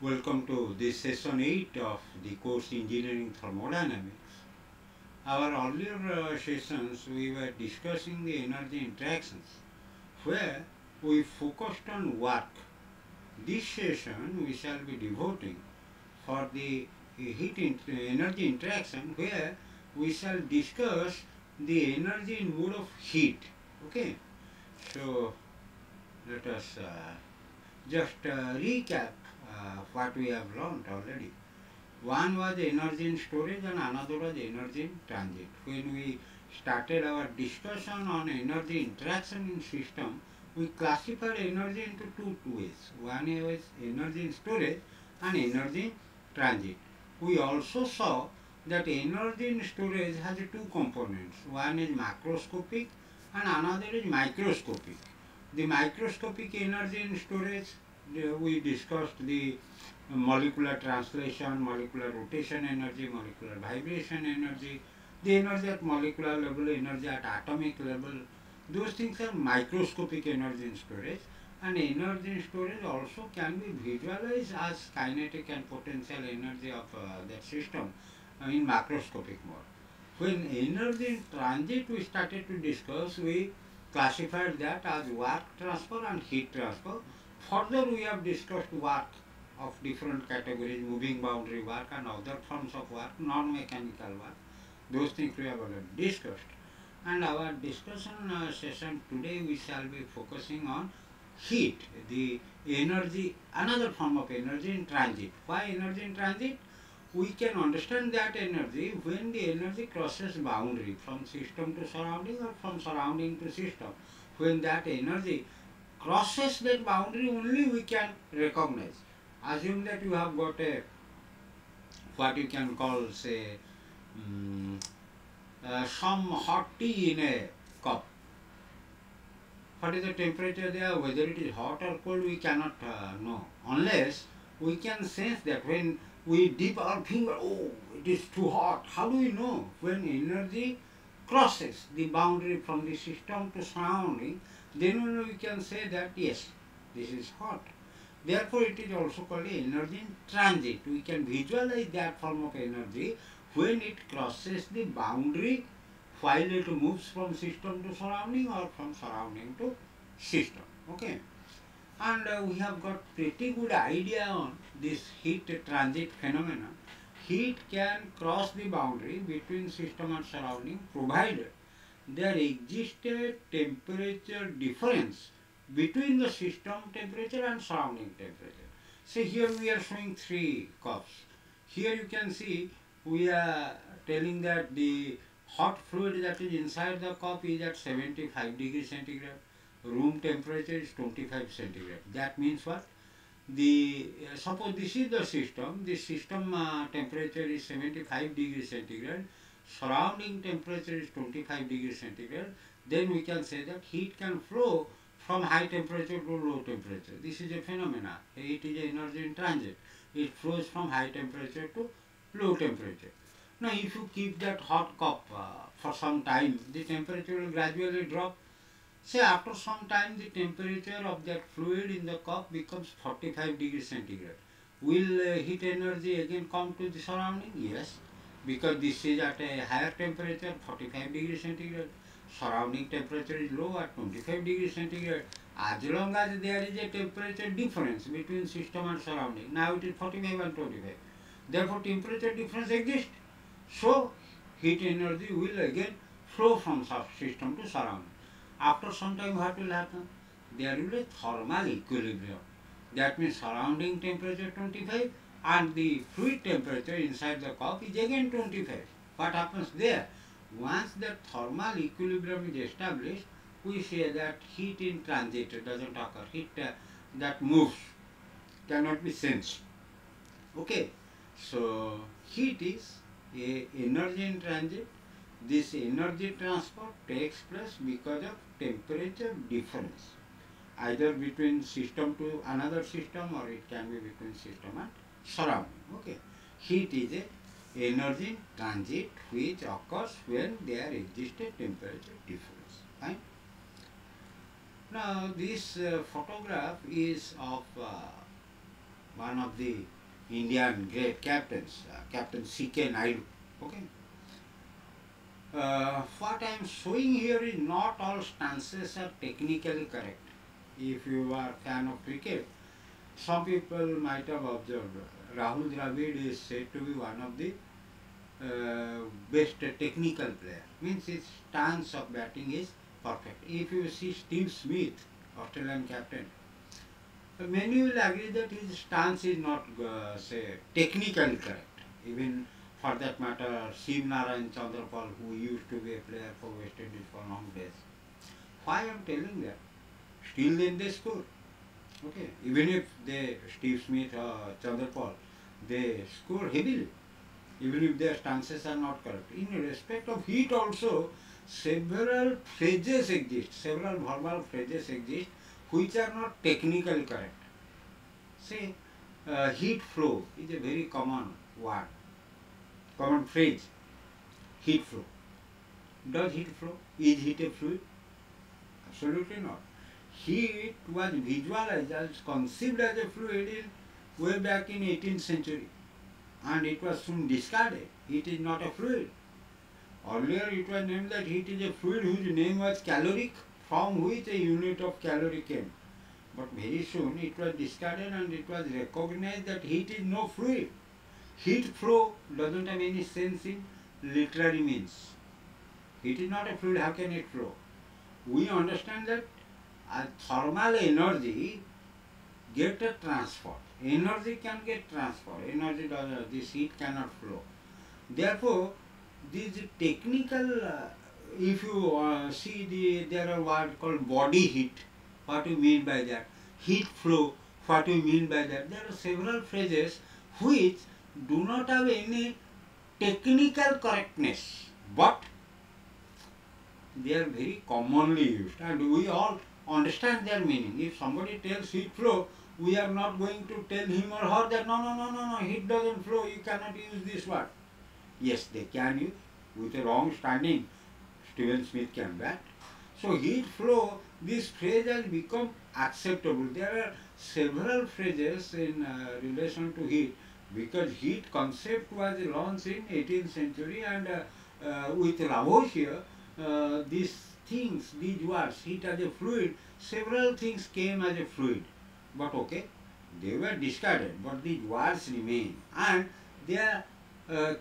Welcome to this session 8 of the course Engineering Thermodynamics. Our earlier sessions we were discussing the energy interactions where we focused on work. This session we shall be devoting for the energy interaction where we shall discuss the energy in mode of heat. Okay, so let us just recap what we have learned already. One was energy in storage and another was energy in transit. When we started our discussion on energy interaction in system, we classified energy into two ways. One is energy in storage and energy in transit. We also saw that energy in storage has two components. One is macroscopic and another is microscopic. The microscopic energy in storage, we discussed the molecular translation, molecular rotation energy, molecular vibration energy, the energy at molecular level, energy at atomic level. Those things are microscopic energy in storage, and energy in storage also can be visualized as kinetic and potential energy of that system in macroscopic mode. When energy in transit we started to discuss, we classified that as work transfer and heat transfer. Further we have discussed work of different categories, moving boundary work and other forms of work, non-mechanical work. Those things we have already discussed. And our discussion session today we shall be focusing on heat, the energy, another form of energy in transit. Why energy in transit? We can understand that energy when the energy crosses boundary from system to surrounding or from surrounding to system. When that energy crosses that boundary only we can recognize. Assume that you have got a what you can call say some hot tea in a cup. What is the temperature there? Whether it is hot or cold we cannot know unless we can sense that when we dip our finger, oh, it is too hot. How do we know? When energy crosses the boundary from the system to surrounding, then only we can say that yes, this is hot. Therefore, it is also called energy in transit. We can visualize that form of energy when it crosses the boundary while it moves from system to surrounding or from surrounding to system. Okay. And we have got pretty good idea on this heat transit phenomenon. Heat can cross the boundary between system and surrounding provided there exists a temperature difference between the system temperature and surrounding temperature. See, here we are showing three cups. Here you can see we are telling that the hot fluid that is inside the cup is at 75 degrees centigrade. Room temperature is 25 centigrade. That means what? Suppose this is the system. The system temperature is 75 degrees centigrade. Surrounding temperature is 25 degrees centigrade. Then we can say that heat can flow from high temperature to low temperature. This is a phenomena. It is energy in transit. It flows from high temperature to low temperature. Now, if you keep that hot cup for some time, the temperature will gradually drop. Say after some time the temperature of that fluid in the cup becomes 45 degrees centigrade. Will heat energy again come to the surrounding? Yes, because this is at a higher temperature 45 degrees centigrade. Surrounding temperature is low at 25 degrees centigrade. As long as there is a temperature difference between system and surrounding, now it is 45 and 25. Therefore temperature difference exists. So heat energy will again flow from system to surrounding. After some time what will happen? There will be a thermal equilibrium. That means surrounding temperature 25 and the fluid temperature inside the cup is again 25. What happens there? Once the thermal equilibrium is established, we say that heat in transit doesn't occur. Heat that moves cannot be sensed. Okay. So heat is a energy in transit. This energy transfer takes place because of temperature difference, either between system to another system or it can be between system and surrounding. Okay. Heat is a energy in transit which occurs when there exists a temperature difference. Fine. Now this photograph is of one of the Indian great captains, Captain C.K. Naidu. Okay. What I am showing here is not all stances are technically correct. If you are a fan of cricket, some people might have observed Rahul Dravid is said to be one of the best technical player. Means his stance of batting is perfect. If you see Steve Smith, Australian captain, many will agree that his stance is not, say, technically correct. Even for that matter, Shiv Narayan Chandrapal, who used to be a player for West Indies for long days. Why I am telling that? Still then they score. Okay, even if they, Steve Smith or Chandrapal, they score heavily, even if their stances are not correct. In respect of heat also, several phrases exist, several verbal phrases exist which are not technically correct. Say, heat flow is a very common word, common phrase, heat flow. Does heat flow? Is heat a fluid? Absolutely not. Heat was visualized as conceived as a fluid in way back in 18th century, and it was soon discarded. Heat is not a fluid. Earlier it was named that heat is a fluid whose name was caloric, from which a unit of calorie came. But very soon it was discarded and it was recognized that heat is no fluid. Heat flow doesn't have any sense in literary means. Heat is not a fluid, how can it flow? We understand that thermal energy get a transfer. Energy can get transferred. Energy does, this heat cannot flow. Therefore, this technical, if you see there are words called body heat. What do you mean by that? Heat flow. What do you mean by that? There are several phrases which do not have any technical correctness, but they are very commonly used, and we all understand their meaning. If somebody tells heat flow, we are not going to tell him or her that no, heat doesn't flow, you cannot use this word. Yes, they can use. With a wrong standing, Stephen Smith can bat. So heat flow, this phrase has become acceptable. There are several phrases in relation to heat, because heat concept was launched in 18th century, and with Lavoisier, these things, these words, heat as a fluid, several things came as a fluid. But okay, they were discarded, but these words remain, and they are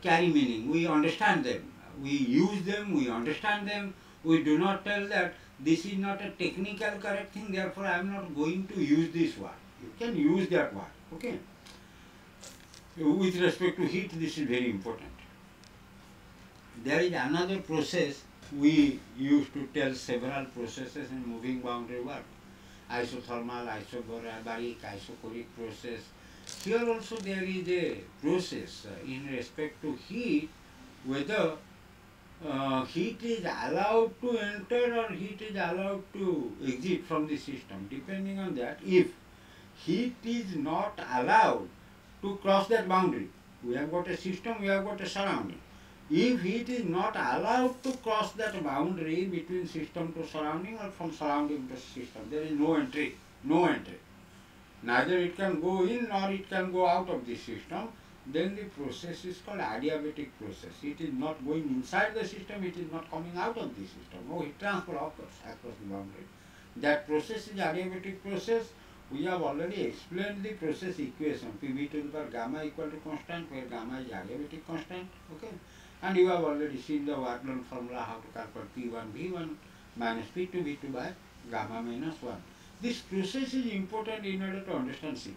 carry meaning. We understand them. We use them, we understand them. We do not tell that this is not a technical correct thing, therefore I am not going to use this word. You can use that word. Okay. With respect to heat, this is very important. There is another process. We used to tell several processes in moving boundary work. Isothermal, isobaric, isochoric process. Here also there is a process in respect to heat, whether heat is allowed to enter or heat is allowed to exit from the system. Depending on that, if heat is not allowed to cross that boundary, we have got a system, we have got a surrounding. If heat is not allowed to cross that boundary between system to surrounding or from surrounding to system, there is no entry, no entry. Neither it can go in nor it can go out of the system, then the process is called adiabatic process. It is not going inside the system, it is not coming out of the system. No heat transfer occurs across the boundary. That process is adiabatic process. We have already explained the process equation, PV to the power gamma equal to constant, where gamma is adiabatic constant. Okay. And you have already seen the Vardhan formula, how to calculate P1 V1 minus P2 V2 by gamma minus 1. This process is important in order to understand. See,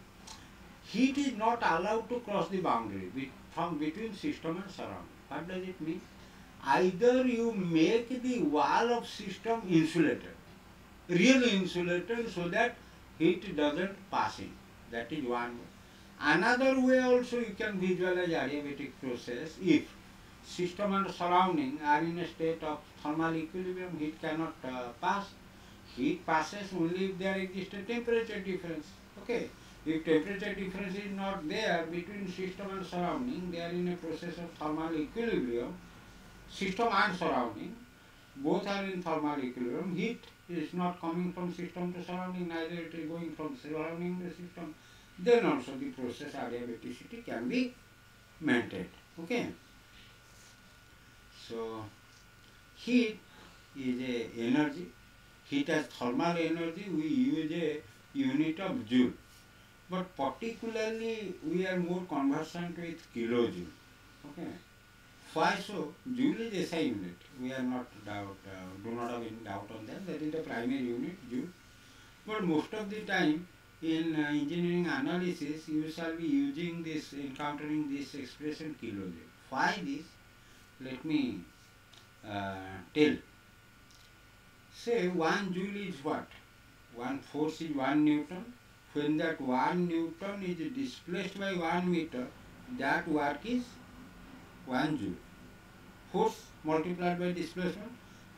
heat is not allowed to cross the boundary from between system and surrounding. What does it mean? Either you make the wall of system insulated, really insulated, so that heat doesn't pass in. That is one way. Another way also you can visualize adiabatic process. If system and surrounding are in a state of thermal equilibrium, heat cannot pass. Heat passes only if there exists a temperature difference. Okay. If temperature difference is not there between system and surrounding, they are in a process of thermal equilibrium. System and surrounding, both are in thermal equilibrium. Heat is not coming from system to surrounding, neither it is going from surrounding to system. then also the process adiabaticity can be maintained. Okay. So heat is a energy. Heat as thermal energy, we use a unit of joule. But particularly we are more conversant with kilojoule. Okay. Why so? Joule is SI unit. We are not do not have any doubt on that. That is the primary unit, joule. But most of the time in engineering analysis, you shall be encountering this expression kilojoule. Why this? Let me tell. Say 1 joule is what? One force is 1 Newton. When that 1 Newton is displaced by 1 meter, that work is 1 joule. Force multiplied by displacement.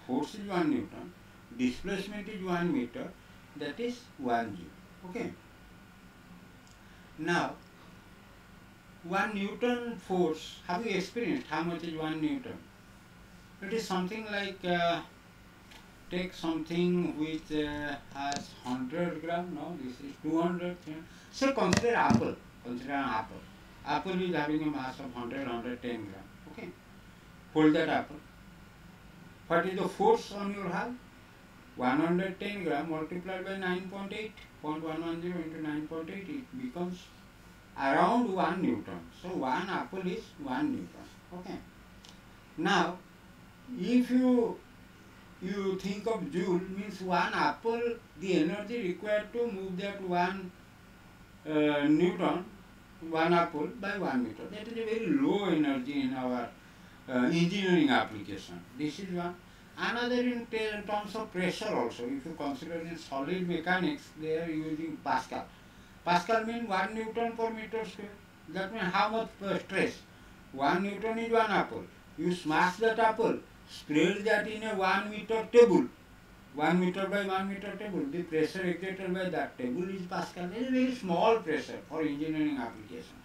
Force is 1 Newton. Displacement is 1 meter. That is 1 joule. Okay. Now, 1 Newton force, have you experienced how much is 1 Newton? It is something like, take something which has 100 gram, no, this is 200. So consider apple, consider an apple. Apple is having a mass of 100, 110 gram. Okay. Hold that apple. What is the force on your hand? 110 gram multiplied by 9.8, 0.110 into 9.8, it becomes around 1 Newton. So 1 apple is 1 Newton. Okay. Now, if you think of joule, means 1 apple, the energy required to move that 1 Newton, 1 apple by 1 meter. That is a very low energy in our engineering application. This is one. Another in terms of pressure also, if you consider in solid mechanics, they are using Pascal. Pascal means 1 Newton per meter square. That means how much stress? 1 Newton is 1 apple. You smash that apple, spread that in a 1 meter table. 1 meter by 1 meter table. The pressure exerted by that table is Pascal. It is a very small pressure for engineering application.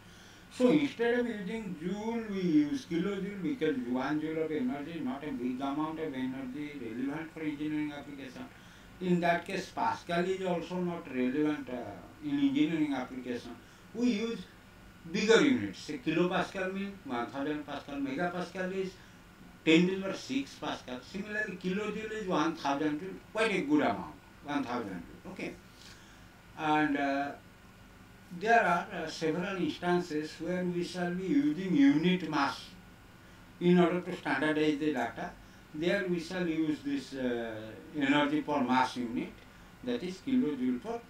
So instead of using joule, we use kilojoule because 1 joule of energy is not a big amount of energy relevant for engineering application. In that case, Pascal is also not relevant in engineering application. We use bigger units. Say kilopascal means 1000 Pascal, megapascal is 10 to the power 6 Pascal. Similarly, kilojoule is 1000 joule, quite a good amount, 1000 joule. Okay. And there are several instances where we shall be using unit mass in order to standardize the data. There we shall use this energy per mass unit, that is kilojoule per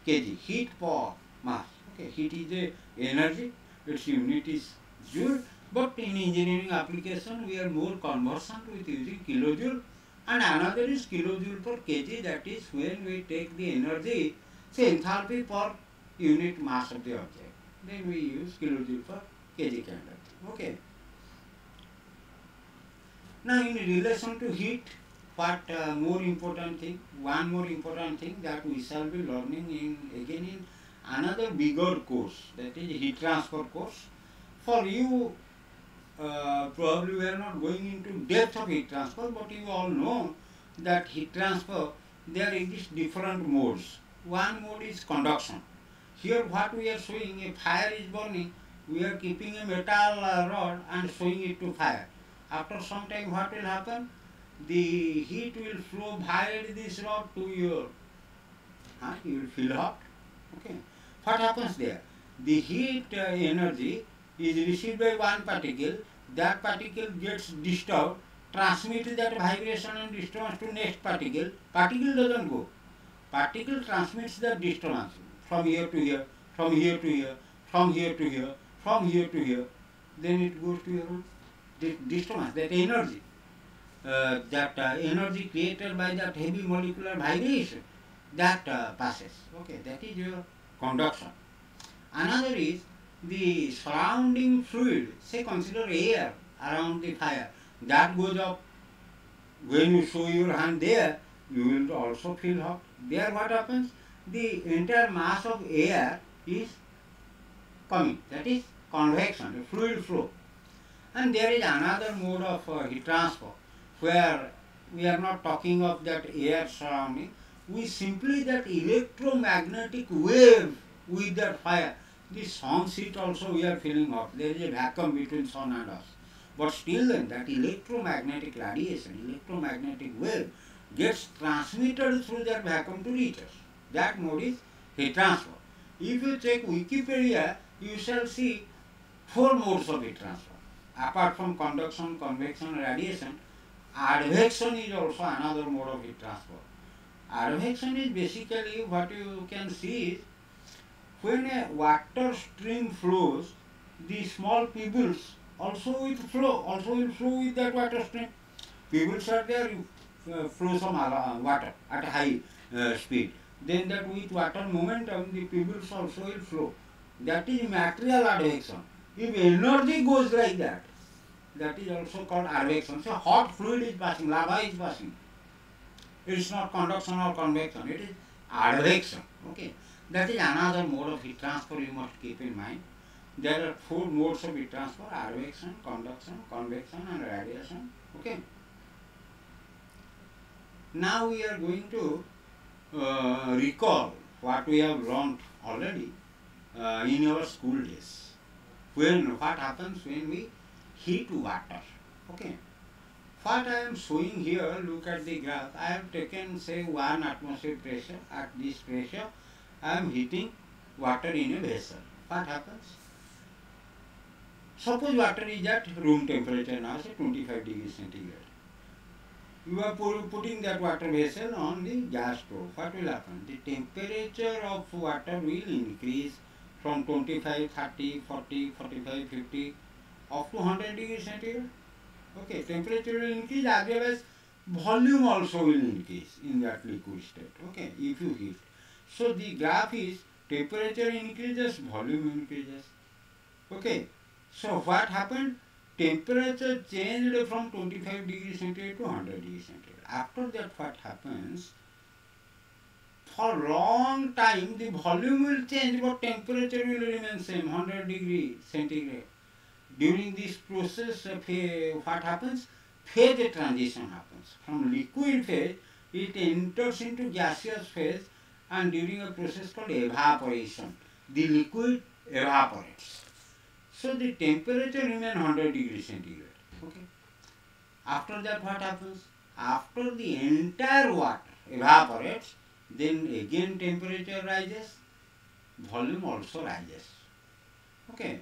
kg, heat per mass. Okay, heat is the energy, its unit is joule, but in engineering application we are more conversant with using kilojoule, and another is kilojoule per kg, that is when we take the energy, say enthalpy per unit mass of the object, then we use kilojoule per kg kind of thing. Okay. Now in relation to heat, what more important thing, one more important thing that we shall be learning in another bigger course, that is heat transfer course. For you, probably we are not going into depth of heat transfer, but you all know that heat transfer, there exist different modes. One mode is conduction. Here what we are showing, a fire is burning, we are keeping a metal rod and showing it to fire. After some time what will happen? The heat will flow via this rod to your, you will feel hot. Okay. What happens there? The heat energy is received by one particle, that particle gets disturbed, transmits that vibration and disturbance to next particle. Particle doesn't go. Particle transmits the disturbance from here to here, from here to here, from here to here, from here to here. Then it goes to your disturbance, that energy. Energy created by that heavy molecular vibration, that passes. Okay, that is your conduction. Another is the surrounding fluid, say consider air around the fire, that goes up. When you show your hand there, you will also feel hot. There what happens? The entire mass of air is coming, that is convection, fluid flow. And there is another mode of heat transfer where we are not talking of that air surrounding, we simply that electromagnetic wave with that fire. The sun's heat also we are feeling hot. There is a vacuum between sun and us. But still then that electromagnetic radiation, electromagnetic wave gets transmitted through that vacuum to reach us. That mode is heat transfer. If you check Wikipedia, you shall see four modes of heat transfer. Apart from conduction, convection, radiation, advection is also another mode of heat transfer. Advection is basically what you can see is when a water stream flows, the small pebbles also will flow with that water stream. Pebbles are there, flow some water at high speed. Then that with water momentum, the pebbles also will flow. That is material advection. If energy goes like that, that is also called advection. So hot fluid is passing, lava is passing. It is not conduction or convection, it is advection. Okay. That is another mode of heat transfer you must keep in mind. There are four modes of heat transfer: advection, conduction, convection and radiation. Okay. Now we are going to recall what we have learned already in our school days. What happens when we heat water. Okay. What I am showing here, look at the graph. I have taken say 1 atmosphere pressure. At this pressure, I am heating water in a vessel. What happens? Suppose water is at room temperature now, say 25 degrees centigrade. You are putting that water vessel on the gas stove. What will happen? The temperature of water will increase from 25, 30, 40, 45, 50 up to 100 degrees centigrade. Okay, temperature will increase as well as volume also will increase in that liquid state. Okay, if you heat. So the graph is temperature increases, volume increases. Okay, so what happened? Temperature changed from 25 degrees centigrade to 100 degrees centigrade. After that, what happens? For a long time, the volume will change, but temperature will remain same, 100 degrees centigrade. During this process, what happens? Phase transition happens. From liquid phase, it enters into gaseous phase, and during a process called evaporation, the liquid evaporates. So the temperature remains 100 degrees centigrade. Okay. After that, what happens? After the entire water evaporates, then again temperature rises, volume also rises. Okay.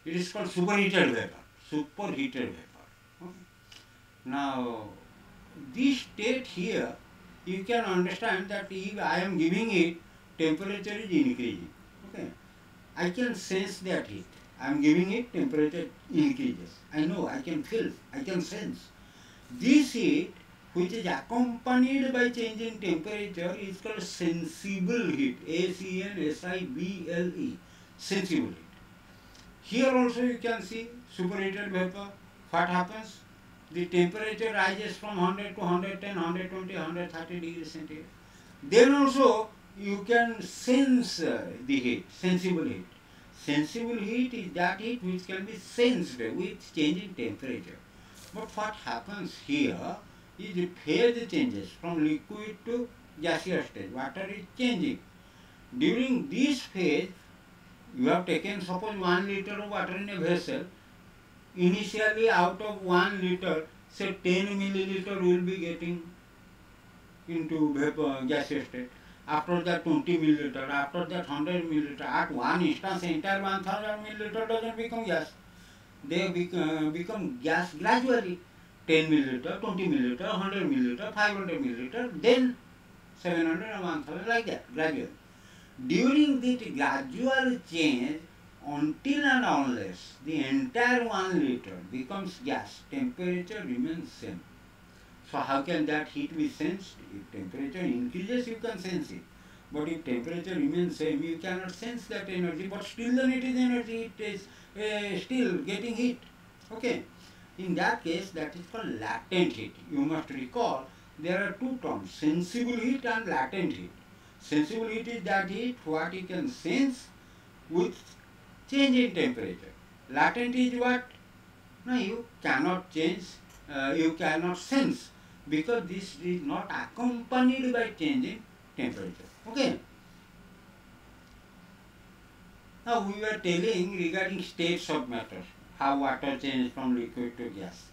It is called superheated vapor. Superheated vapor. Okay. Now, this state here, you can understand that if I am giving it, temperature is increasing. Okay. I can sense that heat. I am giving it, temperature increases. I know, I can feel, I can sense. This heat, which is accompanied by change in temperature, is called sensible heat. A-C-N-S-I-B-L-E. Sensible heat. Here also you can see superheated vapor. What happens? The temperature rises from 100 to 110, 120, 130 degrees centigrade. Then also you can sense the heat, sensible heat. Sensible heat is that heat which can be sensed with change in temperature. But what happens here is the phase changes from liquid to gaseous stage. Water is changing. During this phase, you have taken suppose 1 liter of water in a vessel. Initially out of 1 liter, say 10 milliliter will be getting into vapor, gaseous state. After that 20 milliliter, after that 100 milliliter. At one instance, entire 1000 milliliter doesn't become gas. They become gas gradually. 10 milliliter, 20 milliliter, 100 milliliter, 500 milliliter, then 700 and 1000 like that, gradually. During this gradual change, until and unless the entire 1 liter becomes gas, temperature remains same. So how can that heat be sensed? If temperature increases, you can sense it. But if temperature remains same, you cannot sense that energy, but still then it is energy, it is still getting heat. Okay. In that case, that is called latent heat. You must recall, there are two terms, sensible heat and latent heat. Sensible heat is that heat what you can sense with change in temperature. Latent is what? No, you cannot change, you cannot sense, because this is not accompanied by change in temperature. Okay. Now we were telling regarding states of matter, how water changes from liquid to gas.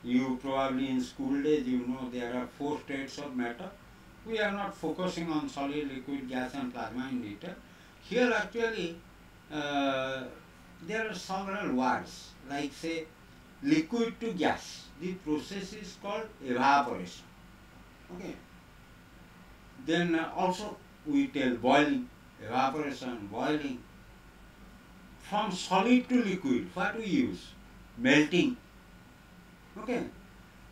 You probably in school days you know there are 4 states of matter. We are not focusing on solid, liquid, gas and plasma in detail. Here actually uh, there are several words like say liquid to gas. The process is called evaporation. Okay. Then also we tell boiling, evaporation, boiling. From solid to liquid, what we use? Melting. Okay.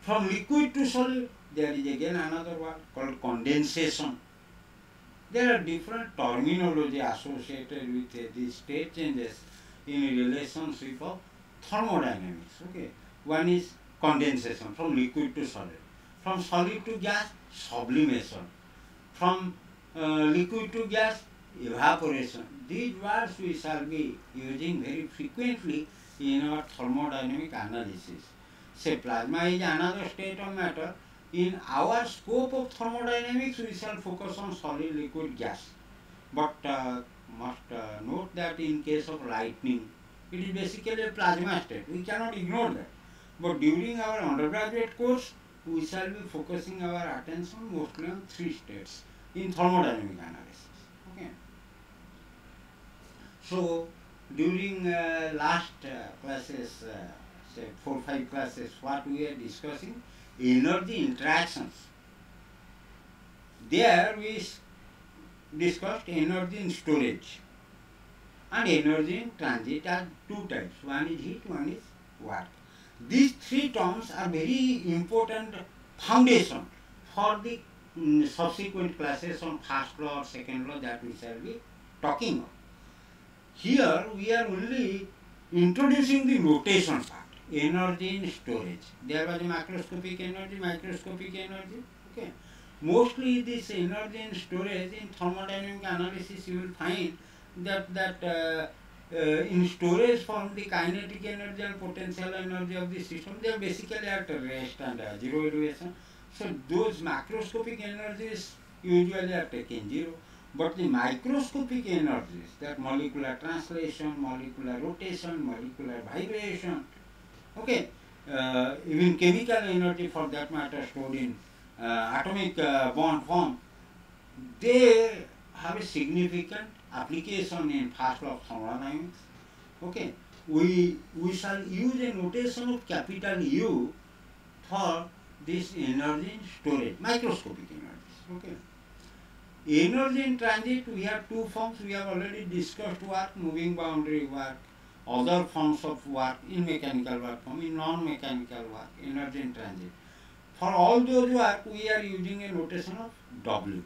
From liquid to solid, there is again another word called condensation. There are different terminology associated with these state changes in relationship of thermodynamics. Okay. One is condensation from liquid to solid. From solid to gas, sublimation. From liquid to gas, evaporation. These words we shall be using very frequently in our thermodynamic analysis. Say plasma is another state of matter. In our scope of thermodynamics, we shall focus on solid, liquid, gas. But must note that in case of lightning, it is basically a plasma state. We cannot ignore that. But during our undergraduate course, we shall be focusing our attention mostly on 3 states in thermodynamic analysis. Okay. So during last classes, say 4-5 classes, what we are discussing, energy interactions. There we discussed energy in storage and energy in transit are 2 types. One is heat, one is work. These 3 terms are very important foundation for the subsequent classes on first law or second law that we shall be talking of. Here we are only introducing the notation part, energy in storage. There was a macroscopic energy, microscopic energy. Okay. Mostly this energy in storage in thermodynamic analysis you will find that in storage form the kinetic energy and potential energy of the system, they are basically at rest and zero elevation. So those macroscopic energies usually are taken zero. But the microscopic energies, that molecular translation, molecular rotation, molecular vibration, okay, even chemical energy for that matter stored in atomic bond form, they have a significant application in first law of thermodynamics. Okay, we shall use a notation of capital U for this energy storage, microscopic energies. Okay. Energy in transit, we have 2 forms. We have already discussed work, moving boundary work, other forms of work in mechanical work form, in non-mechanical work, energy in transit. For all those work, we are using a notation of W.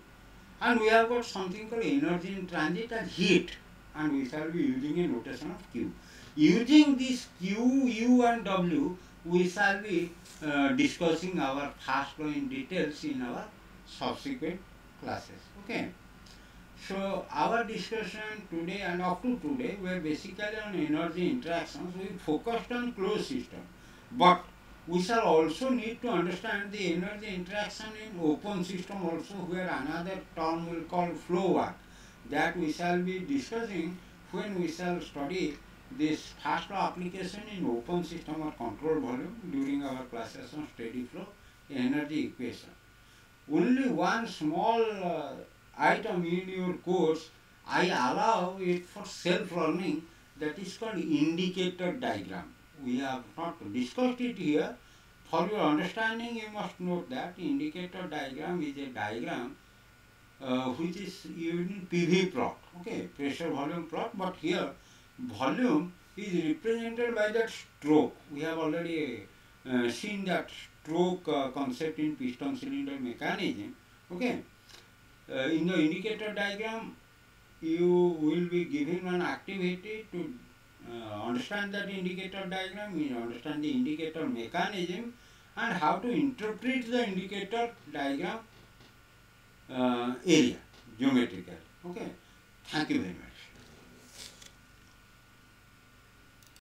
And we have got something called energy in transit as heat, and we shall be using a notation of Q. Using this Q, U and W, we shall be discussing our first law in details in our subsequent classes. Okay. So our discussion today and up to today were basically on energy interactions. We focused on closed system, but we shall also need to understand the energy interaction in open system also, where another term will call flow work, that we shall be discussing when we shall study this first law application in open system or control volume during our classes on steady flow energy equation. Only one small item in your course, I allow it for self-learning, that is called indicator diagram. We have not discussed it here. For your understanding, you must note that indicator diagram is a diagram which is using PV plot, okay, pressure volume plot, but here volume is represented by that stroke. We have already seen that stroke concept in piston cylinder mechanism. Okay. In the indicator diagram, you will be given an activity to understand that indicator diagram, you understand the indicator mechanism and how to interpret the indicator diagram area geometrically. Okay. Thank you very much.